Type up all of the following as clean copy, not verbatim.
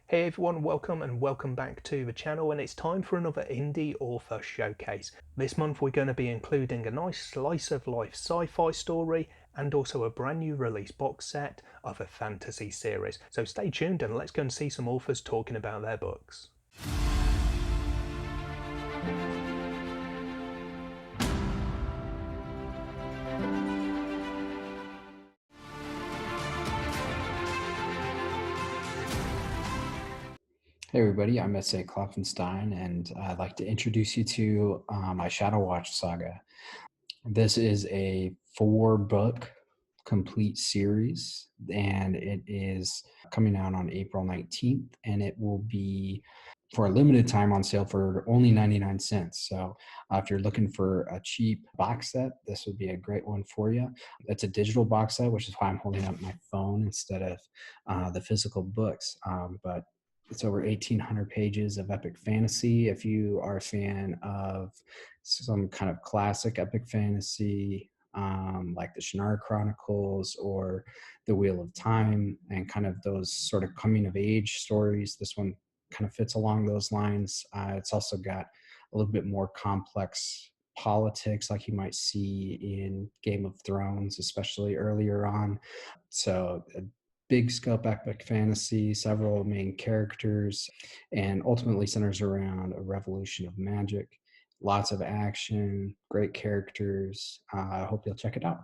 Hey everyone, welcome and welcome back to the channel, and it's time for another indie author showcase. This month we're going to be including a nice slice of life sci-fi story and also a brand new release box set of a fantasy series. So stay tuned and let's go and see some authors talking about their books. Hey everybody, I'm S.A. Klopfenstein, and I'd like to introduce you to my Shadow Watch saga. This is a 4-book complete series, and it is coming out on April 19th, and it will be for a limited time on sale for only 99 cents. So if you're looking for a cheap box set, this would be a great one for you. It's a digital box set, which is why I'm holding up my phone instead of the physical books. But it's over 1,800 pages of epic fantasy. If you are a fan of some kind of classic epic fantasy, like the Shannara Chronicles or the Wheel of Time, and kind of those sort of coming of age stories, this one kind of fits along those lines. It's also got a little bit more complex politics, like you might see in Game of Thrones, especially earlier on. So big scope epic fantasy, several main characters, and ultimately centers around a revolution of magic. Lots of action, great characters. I hope you'll check it out.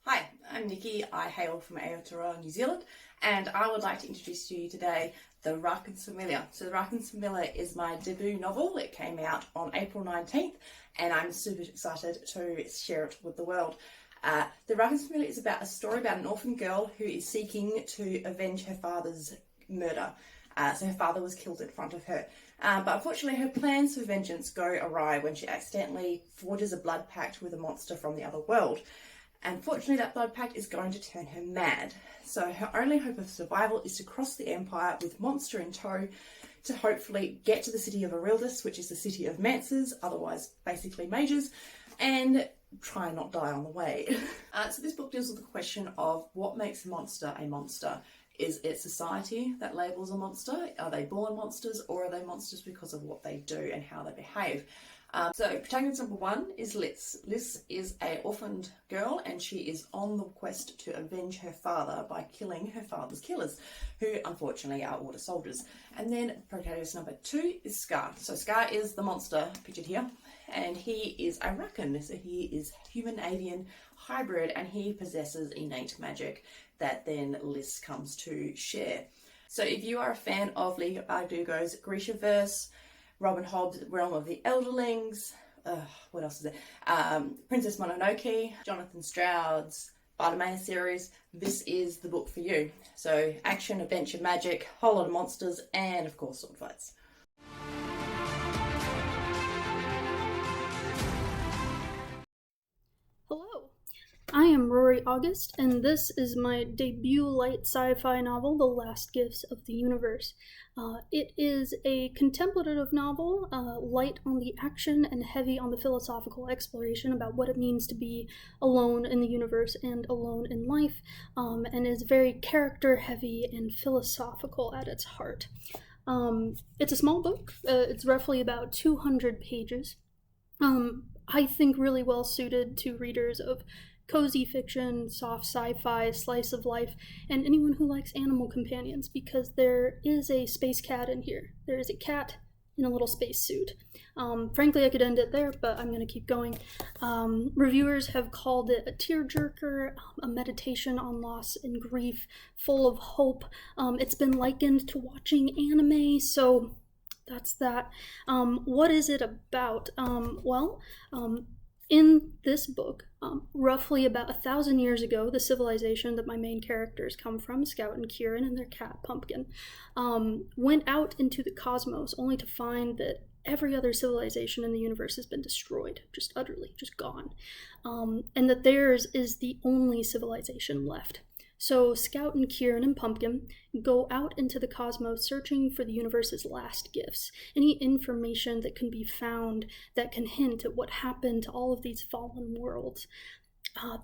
Hi, I'm Nikki. I hail from Aotearoa, New Zealand, and I would like to introduce to you today The Raccoon's Familiar. So The Raccoon's Familiar is my debut novel. It came out on April 19th, and I'm super excited to share it with the world. The Raccoon's Familiar is about a story about an orphan girl who is seeking to avenge her father's murder. So her father was killed in front of her. But unfortunately her plans for vengeance go awry when she accidentally forges a blood pact with a monster from the other world. Unfortunately, that blood pact is going to turn her mad. So her only hope of survival is to cross the Empire with Monster in tow to hopefully get to the city of Aurildus, which is the city of Mancers, otherwise basically mages, and try and not die on the way. So this book deals with the question of what makes a monster a monster. Is it society that labels a monster? Are they born monsters, or are they monsters because of what they do and how they behave? So protagonist number 1 is Liz. Liz is an orphaned girl, and she is on the quest to avenge her father by killing her father's killers, who unfortunately are order soldiers. And then protagonist number 2 is Scar. So Scar is the monster pictured here, and he is a raccoon. So he is human-avian hybrid, and he possesses innate magic that then Liz comes to share. So if you are a fan of Lee Bardugo's Grishaverse, Robin Hobb's Realm of the Elderlings, what else is there? Princess Mononoke, Jonathan Stroud's Bartimaeus series, this is the book for you. So action, adventure, magic, whole lot of monsters, and of course sword fights. Hello, I am Rory August, and this is my debut light sci-fi novel, The Last Gifts of the Universe. It is a contemplative novel, light on the action and heavy on the philosophical exploration about what it means to be alone in the universe and alone in life, and is very character-heavy and philosophical at its heart. It's a small book. It's roughly about 200 pages. I think really well suited to readers of cozy fiction, soft sci-fi, slice of life, and anyone who likes animal companions, because there is a space cat in here. There is a cat in a little spacesuit. Frankly, I could end it there, but I'm going to keep going. Reviewers have called it a tearjerker, a meditation on loss and grief, full of hope. It's been likened to watching anime, so that's that. What is it about? In this book, roughly about 1,000 years ago, the civilization that my main characters come from, Scout and Kieran and their cat Pumpkin, went out into the cosmos only to find that every other civilization in the universe has been destroyed, just utterly, just gone, and that theirs is the only civilization left. So Scout and Kieran and Pumpkin go out into the cosmos searching for the universe's last gifts, any information that can be found that can hint at what happened to all of these fallen worlds.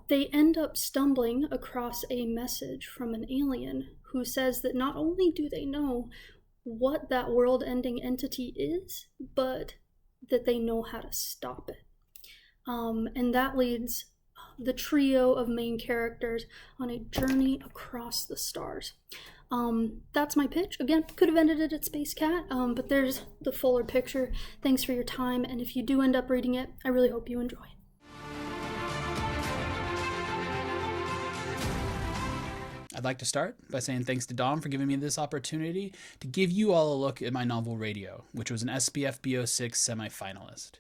They end up stumbling across a message from an alien who says that not only do they know what that world-ending entity is, but that they know how to stop it. And that leads the trio of main characters on a journey across the stars. That's my pitch. Again, could have ended it at Space Cat, but there's the fuller picture. Thanks for your time, and if you do end up reading it, I really hope you enjoy it. I'd like to start by saying thanks to Dom for giving me this opportunity to give you all a look at my novel Radio, which was an SPF B06 semi-finalist.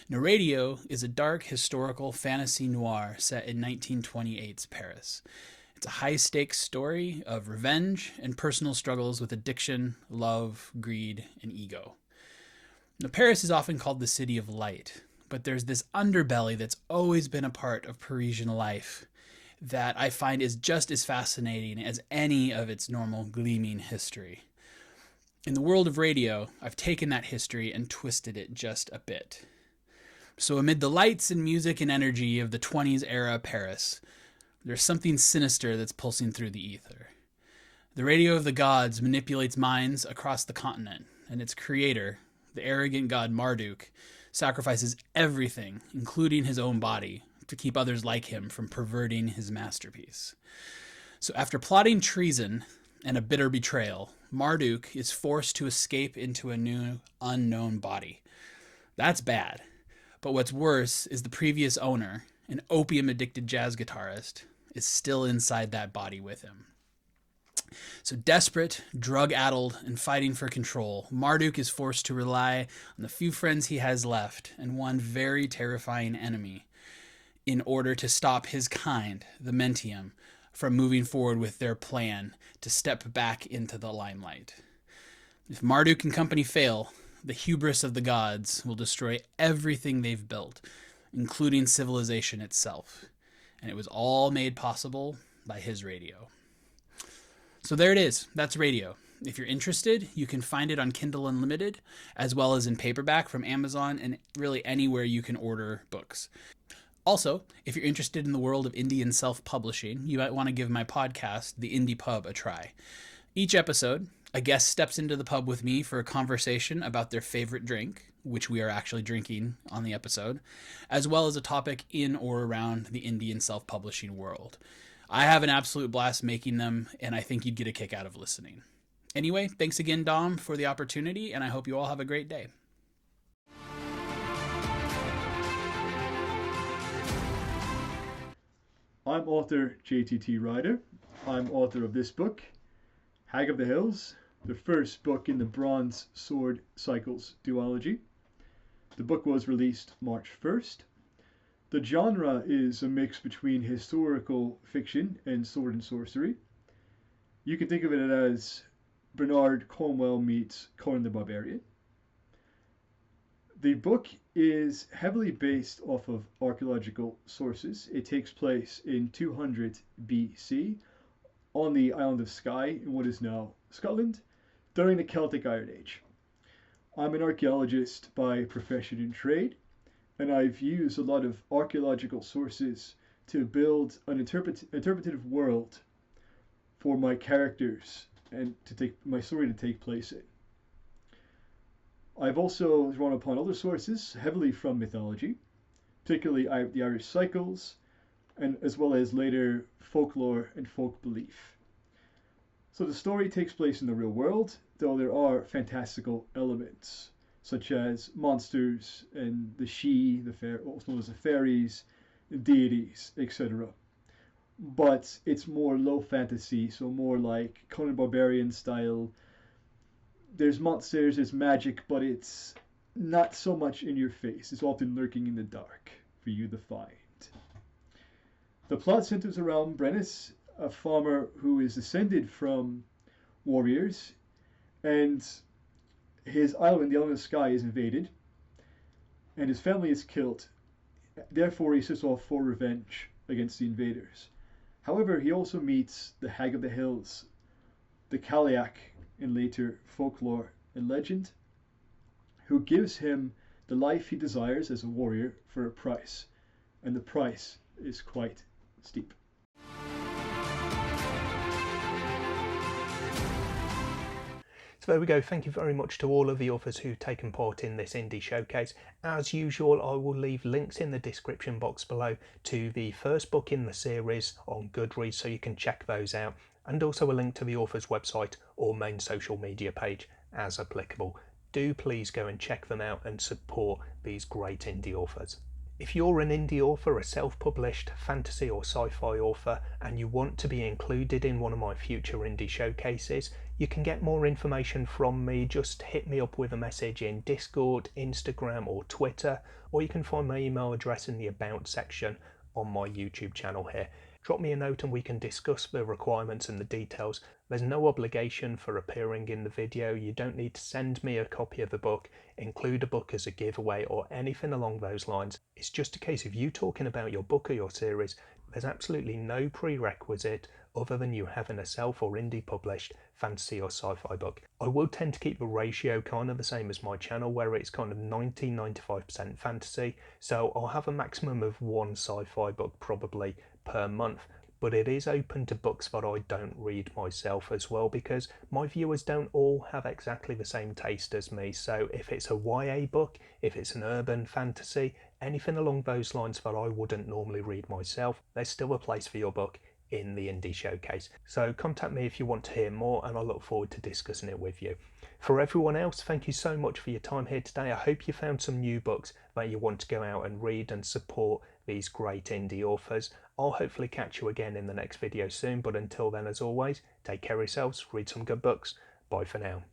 Now, Radio is a dark historical fantasy noir set in 1928's Paris. It's a high-stakes story of revenge and personal struggles with addiction, love, greed, and ego. Now, Paris is often called the City of Light, but there's this underbelly that's always been a part of Parisian life that I find is just as fascinating as any of its normal gleaming history. In the world of Radio, I've taken that history and twisted it just a bit. So amid the lights and music and energy of the 20s era Paris, there's something sinister that's pulsing through the ether. The radio of the gods manipulates minds across the continent, and its creator, the arrogant god Marduk, sacrifices everything, including his own body, to keep others like him from perverting his masterpiece. So after plotting treason and a bitter betrayal, Marduk is forced to escape into a new, unknown body. That's bad. But what's worse is the previous owner, an opium-addicted jazz guitarist, is still inside that body with him. So desperate, drug-addled, and fighting for control, Marduk is forced to rely on the few friends he has left and one very terrifying enemy, in order to stop his kind, the Mentium, from moving forward with their plan to step back into the limelight. If Marduk and company fail, the hubris of the gods will destroy everything they've built, including civilization itself. And it was all made possible by his radio. So there it is. That's Radio. If you're interested, you can find it on Kindle Unlimited, as well as in paperback from Amazon and really anywhere you can order books. Also, if you're interested in the world of indie and self-publishing, you might want to give my podcast, The Indie Pub, a try. Each episode, a guest steps into the pub with me for a conversation about their favorite drink, which we are actually drinking on the episode, as well as a topic in or around the indie and self-publishing world. I have an absolute blast making them, and I think you'd get a kick out of listening. Anyway, thanks again, Dom, for the opportunity, and I hope you all have a great day. I'm author J.T.T. Ryder. I'm author of this book, Hag of the Hills, the first book in the Bronze Sword Cycles duology. The book was released March 1st. The genre is a mix between historical fiction and sword and sorcery. You can think of it as Bernard Cornwell meets Conan the Barbarian. The book is heavily based off of archaeological sources. It takes place in 200 BC on the island of Skye in what is now Scotland during the Celtic Iron Age. I'm an archaeologist by profession and trade, and I've used a lot of archaeological sources to build an interpretative world for my characters and to take my story to take place in. I've also drawn upon other sources heavily from mythology, particularly the Irish cycles, and as well as later folklore and folk belief. So the story takes place in the real world, though there are fantastical elements. such as monsters and the She, also known as the fairies, deities, etc. But it's more low fantasy, so more like Conan Barbarian style. There's monsters, there's magic, but it's not so much in your face. It's often lurking in the dark for you to find. The plot centers around Brennus, a farmer who is descended from warriors, and his island, the island of Skye, is invaded, and his family is killed. Therefore, he sets off for revenge against the invaders. However, he also meets the Hag of the Hills, the Kaliak in later folklore and legend, who gives him the life he desires as a warrior for a price, and the price is quite steep. So there we go. Thank you very much to all of the authors who've taken part in this indie showcase. As usual, I will leave links in the description box below to the first book in the series on Goodreads, so you can check those out, and also a link to the author's website or main social media page as applicable. Do please go and check them out and support these great indie authors. If you're an indie author, a self-published fantasy or sci-fi author, and you want to be included in one of my future indie showcases, you can get more information from me. Just hit me up with a message in Discord, Instagram or Twitter, or you can find my email address in the About section on my YouTube channel here. Drop me a note and we can discuss the requirements and the details. There's no obligation for appearing in the video. You don't need to send me a copy of the book, include a book as a giveaway or anything along those lines. It's just a case of you talking about your book or your series. There's absolutely no prerequisite other than you having a self or indie published fantasy or sci-fi book. I will tend to keep the ratio kind of the same as my channel, where it's kind of 90-95% fantasy, so I'll have a maximum of one sci-fi book probably per month, but it is open to books that I don't read myself as well, because my viewers don't all have exactly the same taste as me. So if it's a YA book, if it's an urban fantasy, anything along those lines that I wouldn't normally read myself, there's still a place for your book in the indie showcase. So contact me if you want to hear more, and I look forward to discussing it with you. For everyone else, thank you so much for your time here today. I hope you found some new books that you want to go out and read and support these great indie authors. I'll hopefully catch you again in the next video soon, but until then, as always, take care of yourselves, read some good books. Bye for now.